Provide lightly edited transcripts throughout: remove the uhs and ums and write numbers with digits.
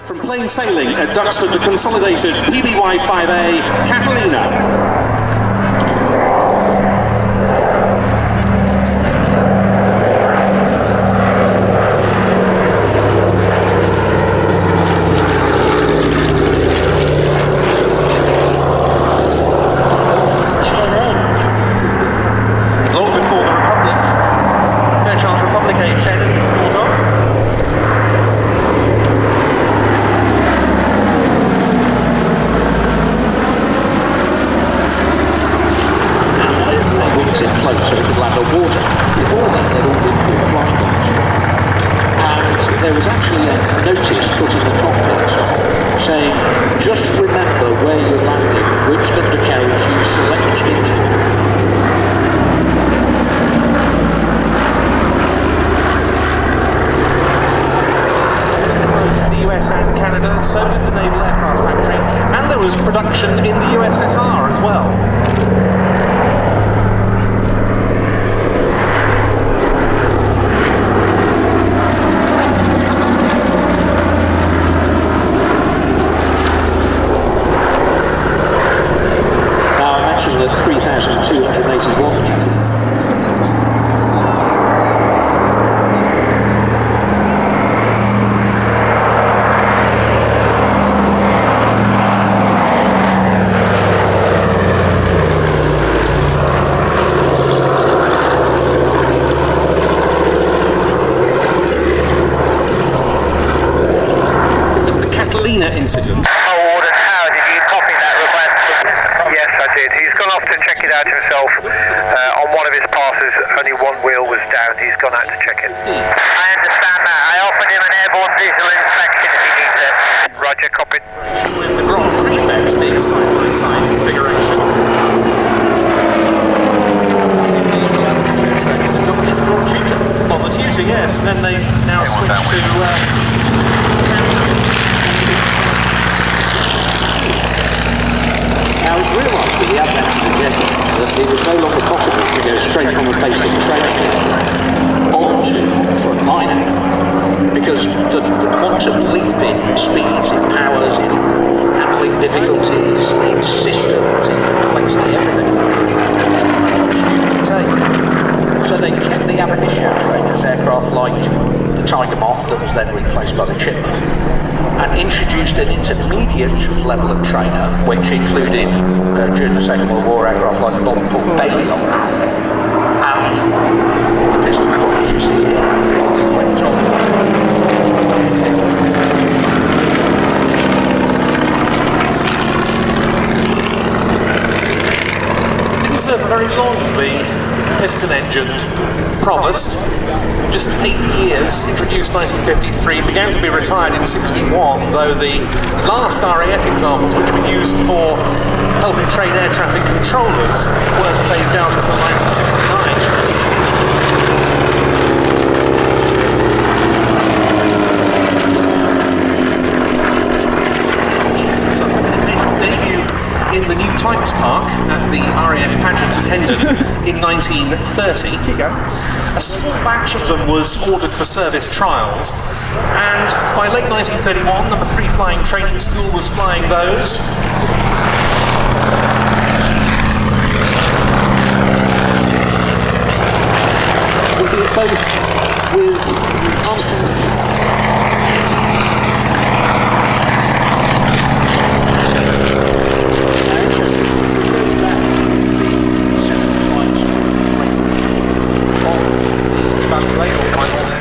From plain sailing at Duxford, the consolidated PBY-5A Catalina. There was actually a notice put in the cockpit saying, just remember where you're landing, which undercarriage you've selected. The US and Canada, so did the Naval Aircraft Factory, and there was production in the USSR as well. The 3,281 Catalina. There's the Catalina incident. Out himself on one of his passes, only one wheel was down. He's gone out to check it. I understand that. I offered him an airborne visual inspection if he needs it. Roger, copy. With the Grand Prefect being side-by-side configuration. Tutor. On the Tutor, yes, and then they now switch to Now it's realised with the advent of the jet engine that it was no longer possible to go straight from a basic training aircraft onto a frontline aircraft because the quantum leap in speeds, in powers, in handling difficulties, in systems, in complexity, everything was just too much for the student to take. So they kept the ab initio trainers, aircraft like the Tiger Moth that was then replaced by the Chipmunk, and introduced an intermediate level of trainer, which included, during the Second World War, aircraft like the bomb port Balliol, and the pistol colleges here went on. It didn't serve very long, the piston-engined Provost. Just 8 years, introduced 1953, began to be retired in 61, though the last RAF examples, which were used for helping train air traffic controllers, weren't phased out until 1969. In the new Types Park at the RAF pageant in Hendon in 1930. A small batch of them was ordered for service trials, and by late 1931, number 3 Flying Training School was flying those. Albeit both with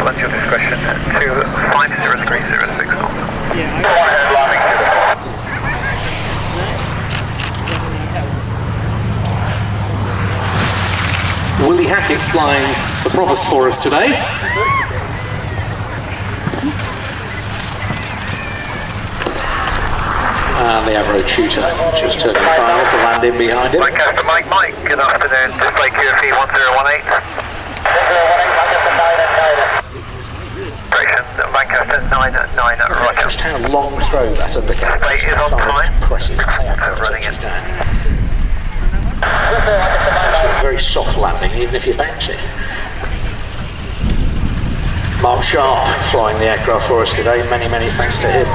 What's your discretion? 250306. Willie Hackett flying the Provost for us today. And the Avro Tutor, just turning final to land in behind him. Lancaster Mike, good afternoon. Display QFE 1018. Lancaster 99, roger. Just how long throw that undercarriage. Display is on time. Impressive. Running in. It's a very soft landing, even if you bounce it. Mark Sharp flying the aircraft for us today. Many, many thanks to him.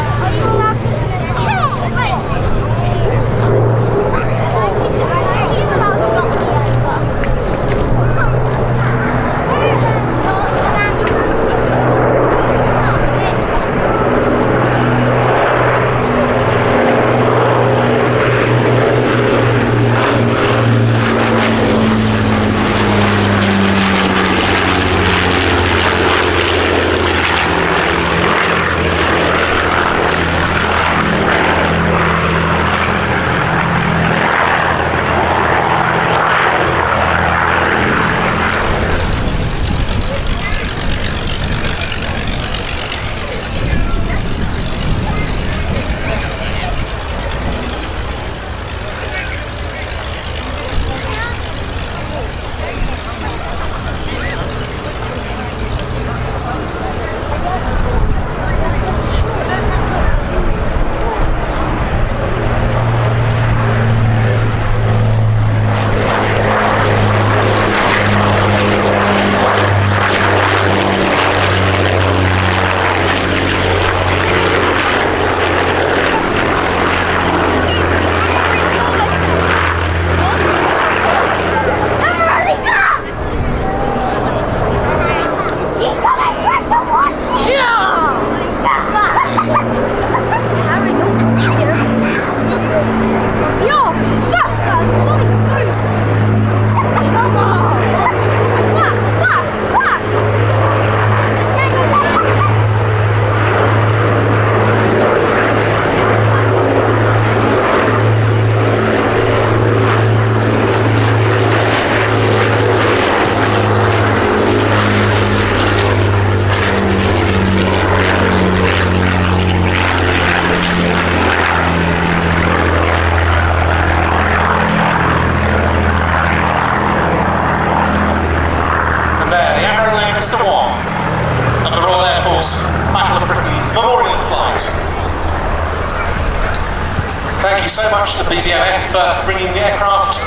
So much to BBMF for bringing the aircraft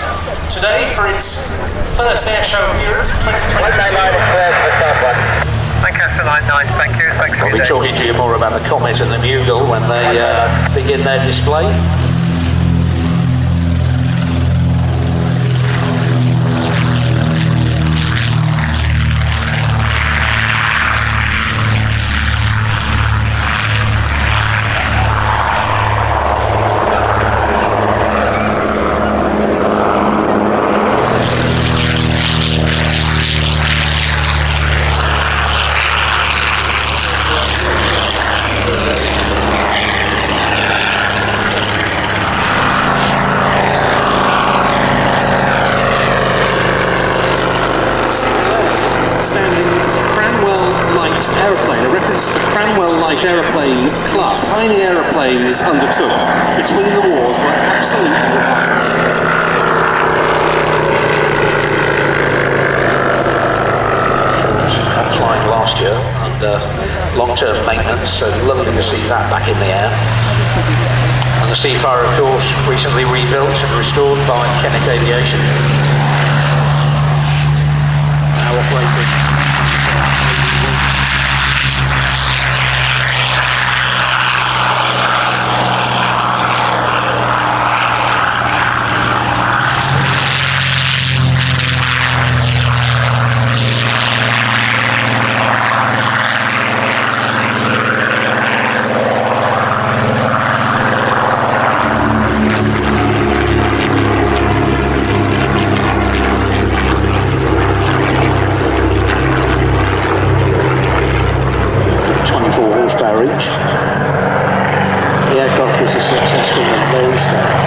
today for its first airshow appearance of 2022. Lancaster 99, thank you. Thanks for I'll be talking to you more about the Comet and the Mew Gull when they begin their display. Aeroplane class, tiny aeroplanes undertook between the wars were absolutely remarkable. Not flying last year under long-term maintenance, so lovely to see that back in the air. And the Seafire, of course, recently rebuilt and restored by Kennett Aviation. Now operating. The aircraft was a success from the very start.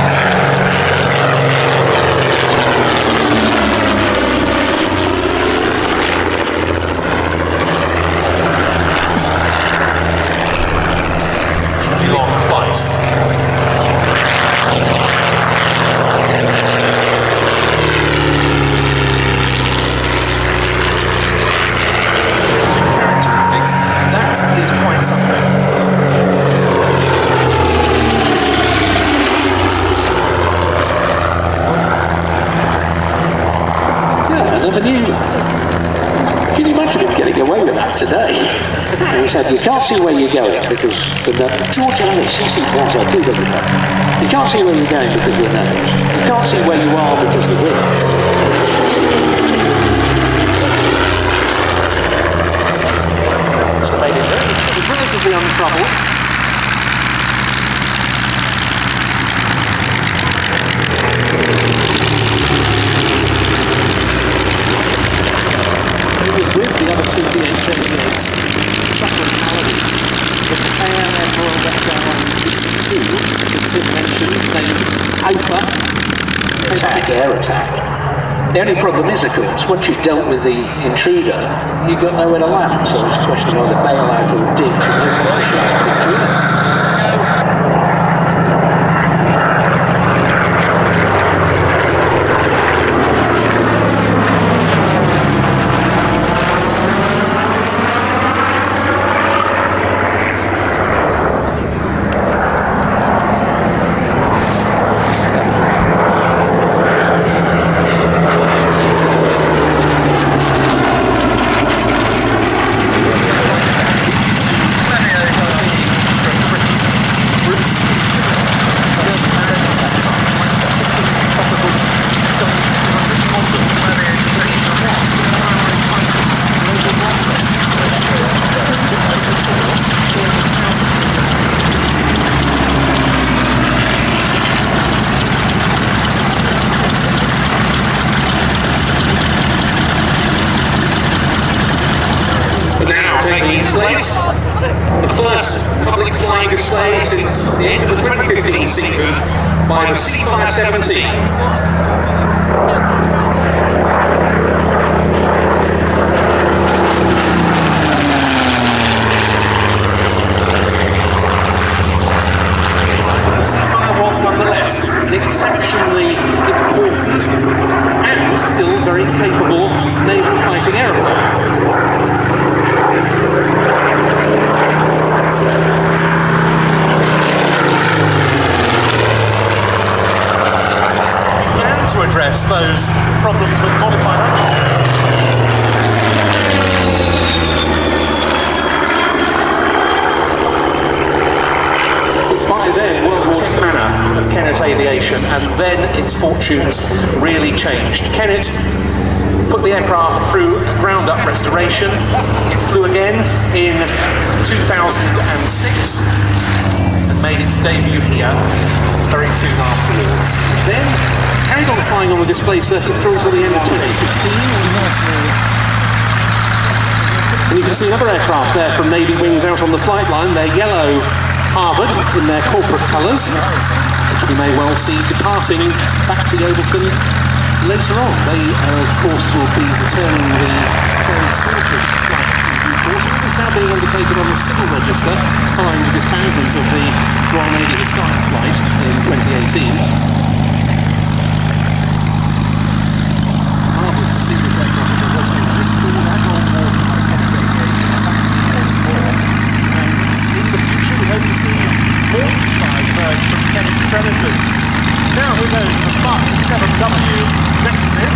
Pretty long flight. That is quite something. Never knew. Can you imagine him getting away with that today? he said, you can't see where you're going because the nose. George Ellis, yes it was, I do look at that. You can't see where you're going because of the nose. You can't see where you are because of the wind. So made it relatively untroubled. It was with the other two DH-88s suffering maladies. The pair Royal Dutch Airlines Vc2 that Tim mentioned, named Alpha Air attack. The only problem is, of course, once you've dealt with the intruder, you've got nowhere to land. So it's a question of either bail out or ditch and open the machines for the intruder. Since the end of the 2015 season by the Seafire 17. The Seafire was nonetheless an exceptionally important and still very capable naval fighting aeroplane. To address those problems with modified overhaul. But by then, World War II manner of Kennet Aviation, and then its fortunes really changed. Kennet put the aircraft through a ground-up restoration. It flew again in 2006 and made its debut here very soon afterwards. Then carried on flying on the display circuit through until the end of 2015. And you can see another aircraft there from Navy Wings out on the flight line. They're yellow Harvard in their corporate colours, which we may well see departing back to Yeovilton later on. They, of course, will be returning the very Swordfish flight in due course. It is now being undertaken on the civil register following the disbandment of the Royal Navy Historic flight in 2018. Marvellous to see this aircraft in the Western Bristol, Avro and in the future we hope to see more Spitfires emerge from Kennet's premises. Now who knows, the Spartan 7W executive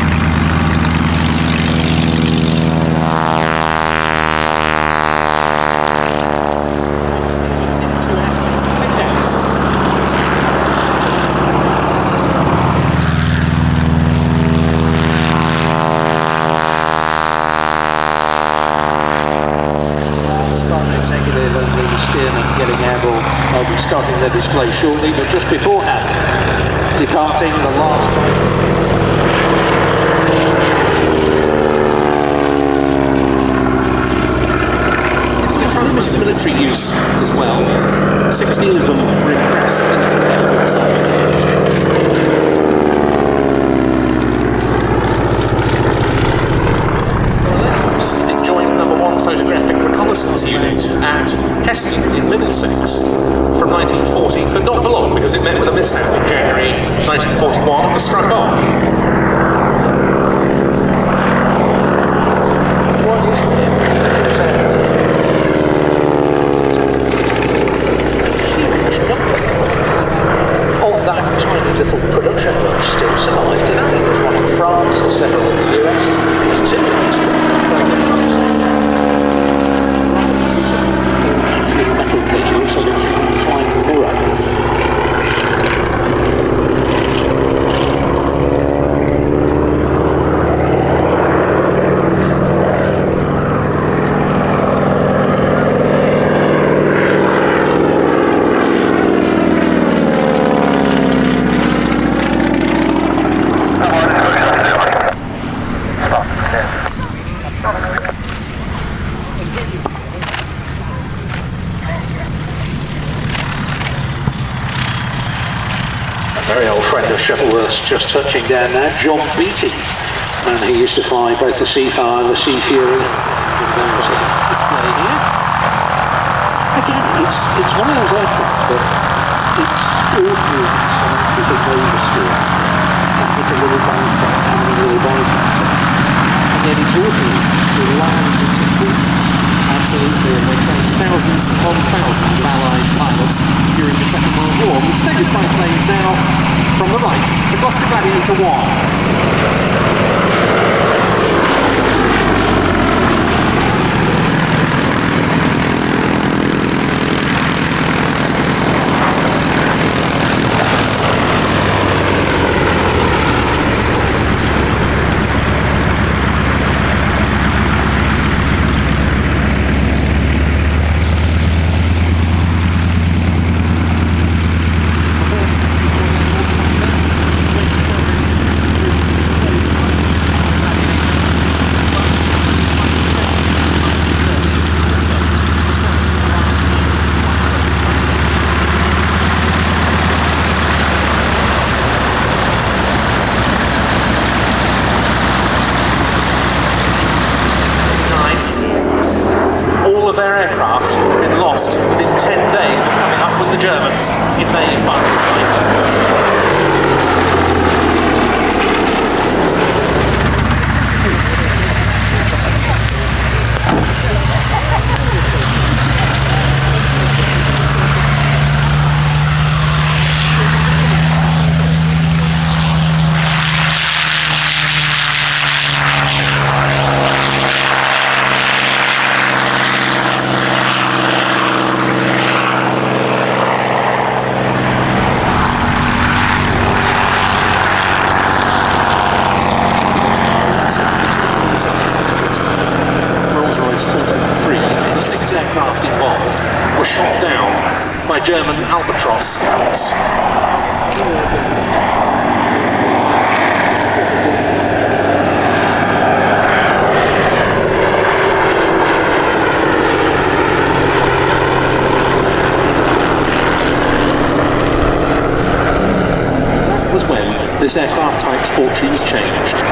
starting their display shortly, but just beforehand, departing the last flight. It's for limited military use as well. 16 of them were impressed into airport service. Photographic Reconnaissance Unit at Heston in Middlesex from 1940, but not for long because it met with a mishap in January 1941 and was struck off. Huge number of that tiny little production lot still survive today. There's one in France, there's several in the US, there's two in Australia. Very old friend of Shuttleworth's just touching down now, John Beattie. And he used to fly both the Seafire and the Sea Fury. Display here. Again, it's one of those aircraft that it's ordinary, so people know the story. It's a little biplane, having a little biplane. And then it's ordinary, it allows its importance. Absolutely, and they trained thousands upon thousands of Allied pilots during the Second World War. We've stayed with biplanes now. From the right, the Gloster Gladiator 1. Germans in May 5, German Albatross scouts. That was when this aircraft type's fortunes changed.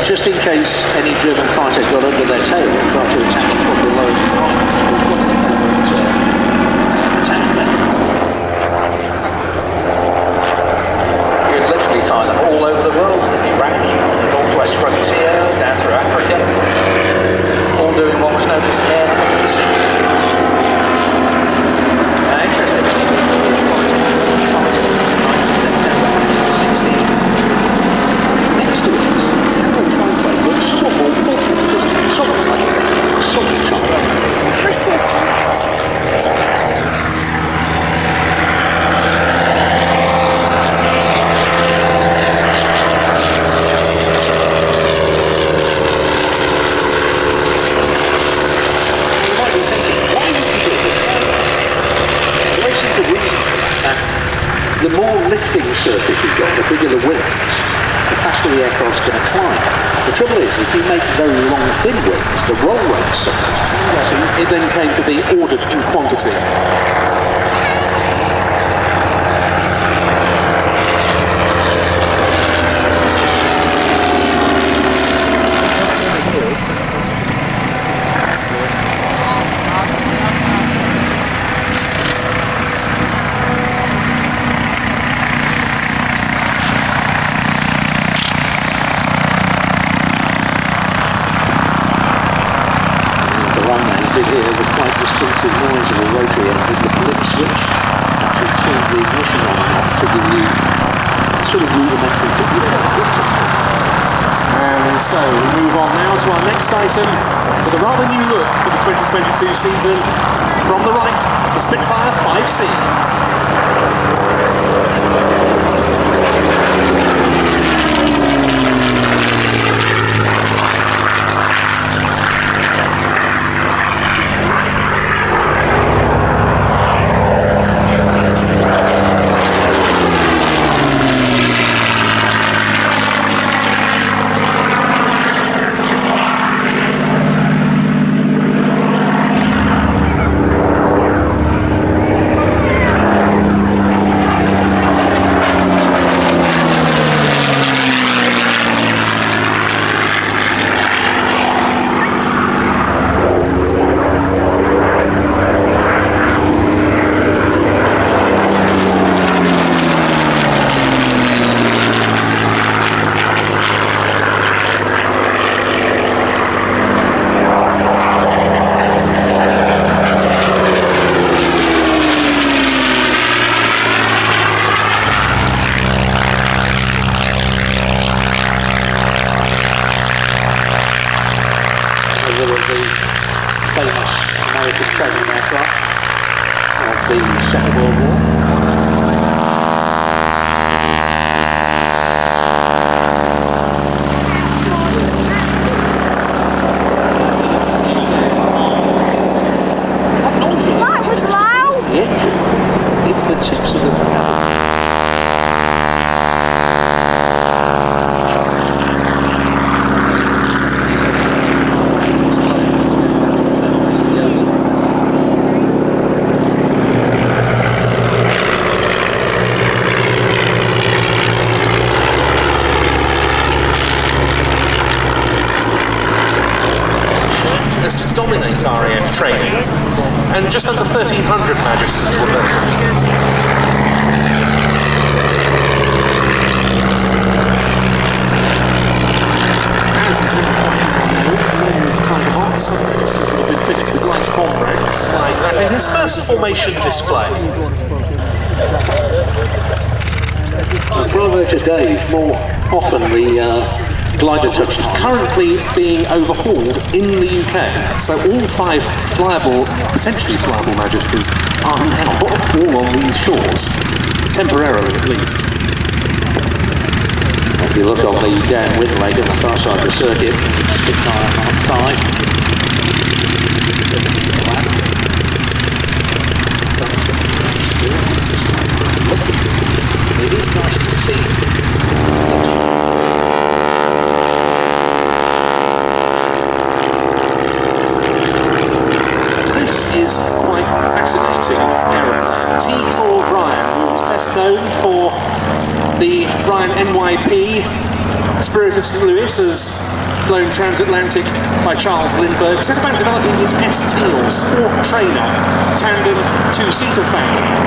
Just in case any German fighter got under their tail and tried to attack it from below the line, attack plane. You'd literally find them all over the world, in Iraq, on the northwest frontier, down through Africa, all doing what was known as air policing. Interesting. Next to it, the more lifting surface you've got, the bigger the wings, the faster the aircraft's going to climb. The trouble is, if you make very long, thin wings, the roll rate suffers. So it then came to be ordered in quantity. Here the quite distinctive noise of a rotary engine, the blip switch, actually turns the ignition on and off to give you a sort of rudimentary figure. And so we move on now to our next item with a rather new look for the 2022 season. From the right, the Spitfire Vc. American training aircraft of the Second World War. That was loud! The engine, it's the tips of the propeller. To dominate RAF training, and just under 1,300 Majesties were built. As is known with Tiger Moths, still have been fitted with light bomb racks like that in his first formation display. Bravo to Dave, more often the glider touch is Currently being overhauled in the UK, so all 5 flyable, potentially flyable Majesties are now all on these shores, temporarily at least. If you look on the downwind leg on the far side of the circuit, Spitfire Mark 5. It is nice to see. This is quite fascinating aeroplane. T. Claude Ryan, who is best known for the Ryan NYP Spirit of St. Louis, has flown transatlantic by Charles Lindbergh, set about developing his ST or Sport Trainer tandem 2-seater family.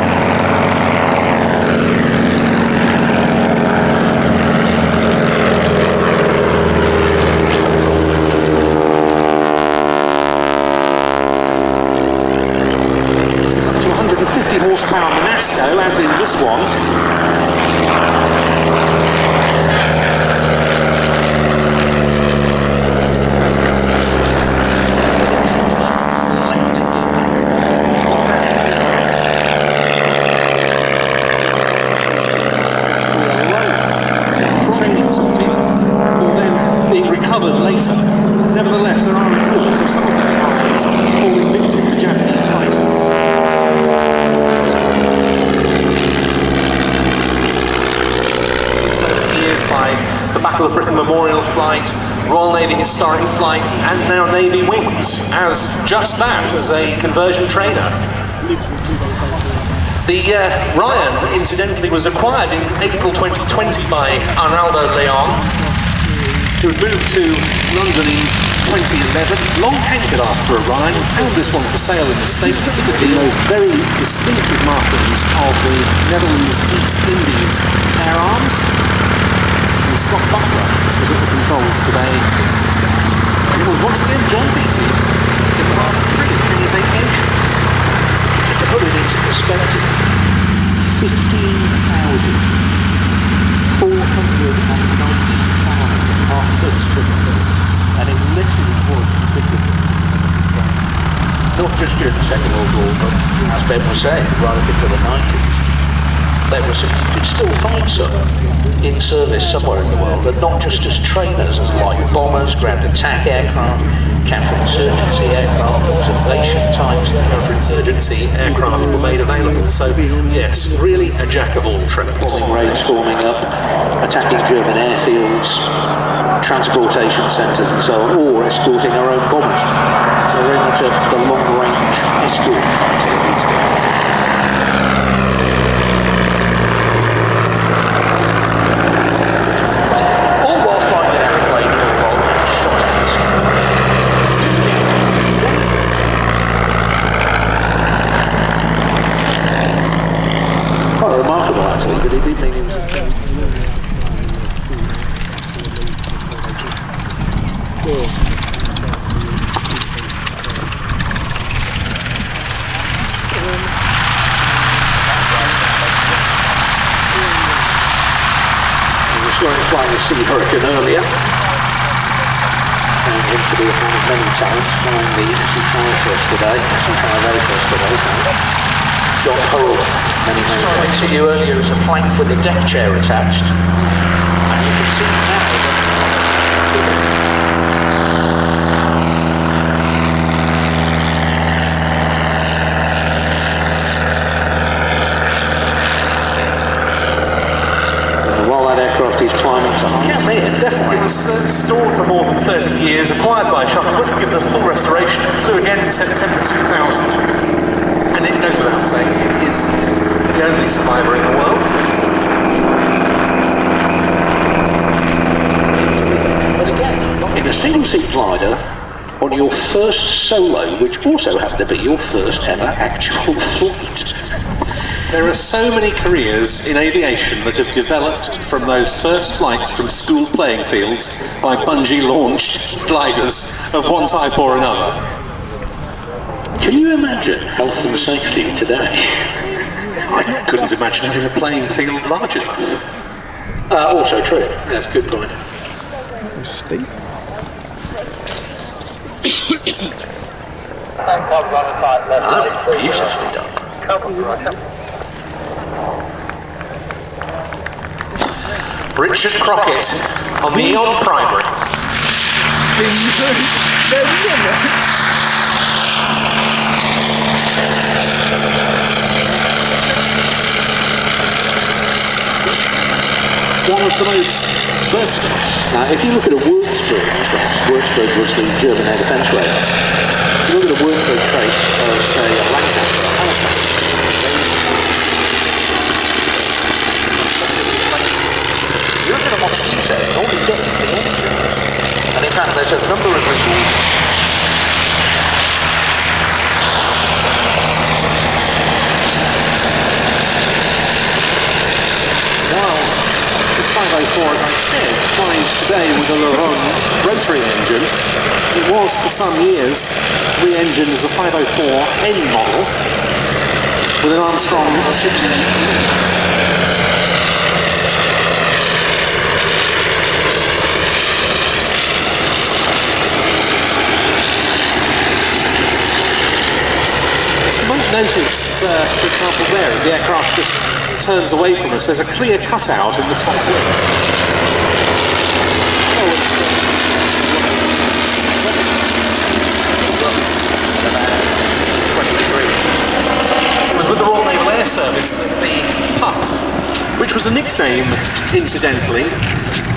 Horsepower Monasco, as in this one. Training sorties for then being recovered later. Nevertheless, there are reports of some of the pilots falling victim to Japanese fighters. By the Battle of Britain Memorial Flight, Royal Navy Historic Flight, and now Navy Wings, as just that, as a conversion trainer. The Ryan, incidentally, was acquired in April 2020 by Arnaldo Leon, who had moved to London in 2011, long hankered after a Ryan, and found this one for sale in the States, typically those very distinctive markings of the Netherlands East Indies air arms. And Scott Butler was at the controls today, and it was once again John Beattie in the Mark III King's Aviation. Just to put it into perspective, 15,495 half-tons triple-built, and it literally was ubiquitous. Not just during the Second World War, but as Ben was saying, right up into the 90s. There was some, you could still find some in service somewhere in the world, but not just as trainers, as light bombers, ground attack aircraft, counterinsurgency aircraft, observation types. Counterinsurgency aircraft were made available, so yes, really a jack of all trades. Bombing raids forming up, attacking German airfields, transportation centres and so on, or escorting our own bombers. So very much the long-range escort fighter these days. But it did mean it was a We were flying the Sea Hurricane earlier. found him to be a man of many talents, flying the Seafire first today, Seafire first today, John Hull, many thanks to you earlier as a plank with a deck chair attached, and you can see now that he's climbing to height. Yeah, definitely. It was stored for more than 30 years, acquired by Shuttleworth, given a full restoration, flew again in September 2000. And it goes without saying, it is the only survivor in the world. But again, in a single-seat glider, on your first solo, which also happened to be your first ever actual flight. There are so many careers in aviation that have developed from those first flights from school playing fields by bungee-launched gliders of one type or another. Can you imagine health and safety today? I couldn't imagine having a playing field large enough. Also true. That's a good point. Steep. Beautifully done. Richard Crockett on the EoN Primary. One of the most versatile. Now, if you look at a Würzburg trace, Würzburg was the German air defence radar. If you look at a Würzburg trace of, say, a Lancaster or a Havilland, you look at a Mosquito, and all you get is the engine. And in fact, there's a number of reports. Well, this 504, as I said, flies today with a Leron rotary engine. It was for some years re-engined as a 504N model with an Armstrong 60. Notice, for example, there, as the aircraft just turns away from us, there's a clear cutout in the top lip. It was with the Royal Naval Air Service that the Pup, which was a nickname, incidentally,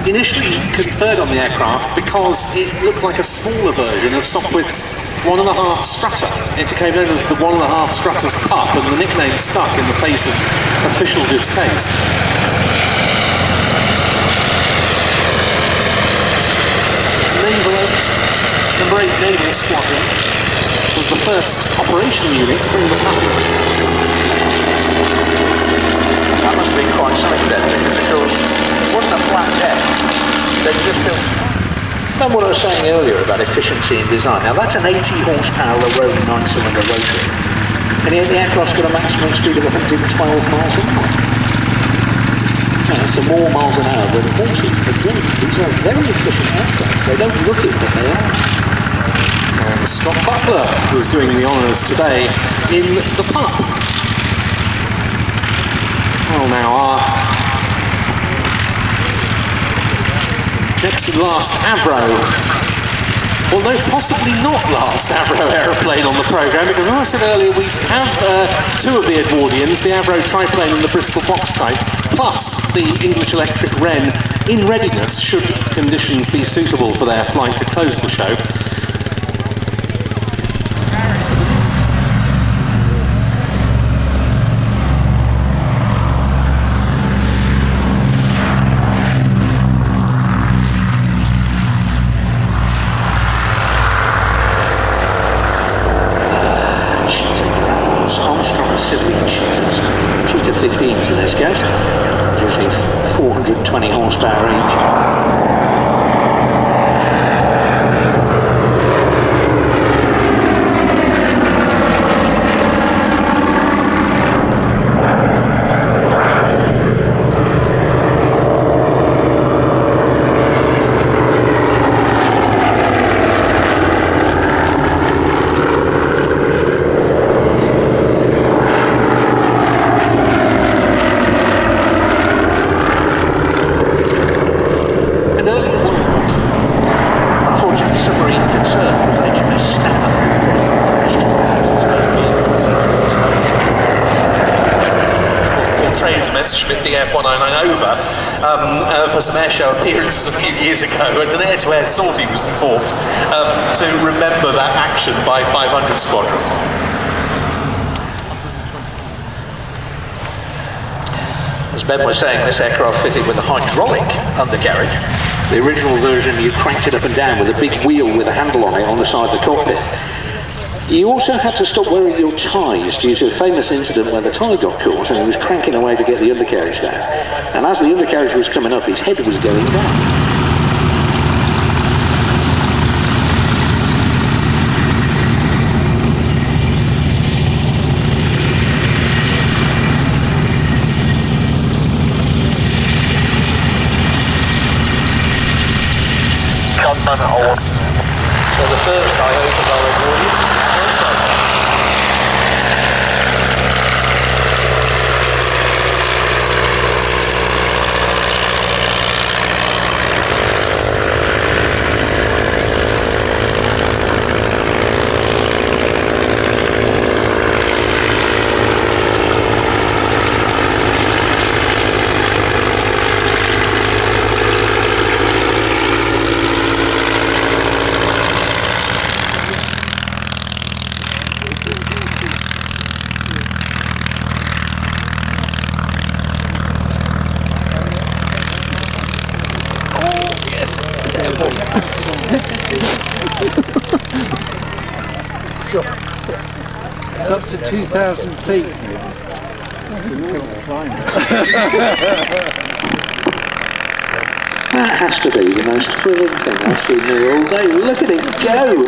initially conferred on the aircraft because it looked like a smaller version of Sopwith's 1.5 Strutter. It became known as the 1.5 Strutter's Pup, and the nickname stuck in the face of official distaste. Naval 8, number 8 Naval Squadron, was the first operational unit to bring the Pup into That must have been quite something then, because of course, it wasn't a flat deck. They just built. And what I was saying earlier about efficiency in design. Now that's an 80 horsepower Rome 9-cylinder rotary, and yet the aircraft's got a maximum speed of 112 miles an hour. So more miles an hour than horses are doing. These are very efficient aircraft. They don't look it, but they are. And Scott Butler was doing the honours today in the Pup. Well, now our next and last Avro, well no, possibly not last Avro aeroplane on the programme, because as I said earlier, we have two of the Edwardians, the Avro Triplane and the Bristol Boxkite, plus the English Electric Wren in readiness should conditions be suitable for their flight to close the show. Tutor 15s in this case, usually 420 horsepower each. for some airshow appearances a few years ago, and an air-to-air sortie was performed to remember that action by 500 Squadron. As Ben was saying, this aircraft fitted with a hydraulic undercarriage. The original version, you cranked it up and down with a big wheel with a handle on it on the side of the cockpit. You also had to stop wearing your ties due to a famous incident where the tie got caught and he was cranking away to get the undercarriage down. And as the undercarriage was coming up, his head was going down. Hold. So the first, I hope, of our audience. It's up to 2,000 feet. That has to be the most thrilling thing I've seen there all day. Look at it go!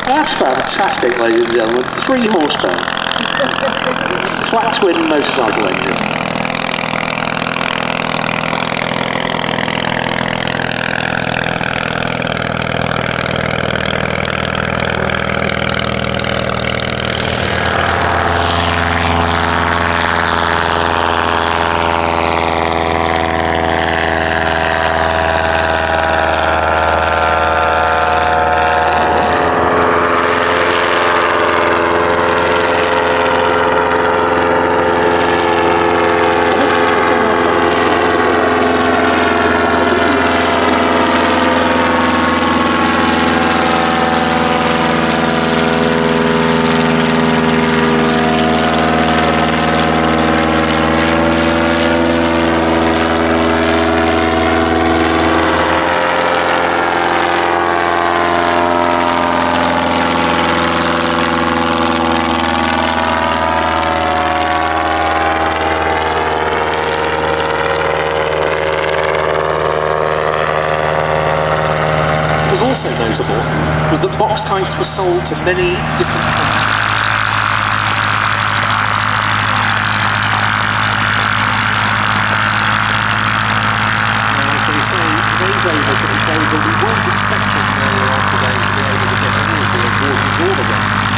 That's fantastic, ladies and gentlemen. 3 horsepower. Flat twin motorcycle engine. Also notable was that Boxkites were sold to many different countries. As they say, those of us at the table, we weren't expecting earlier on today to be able to get any of the awards all again.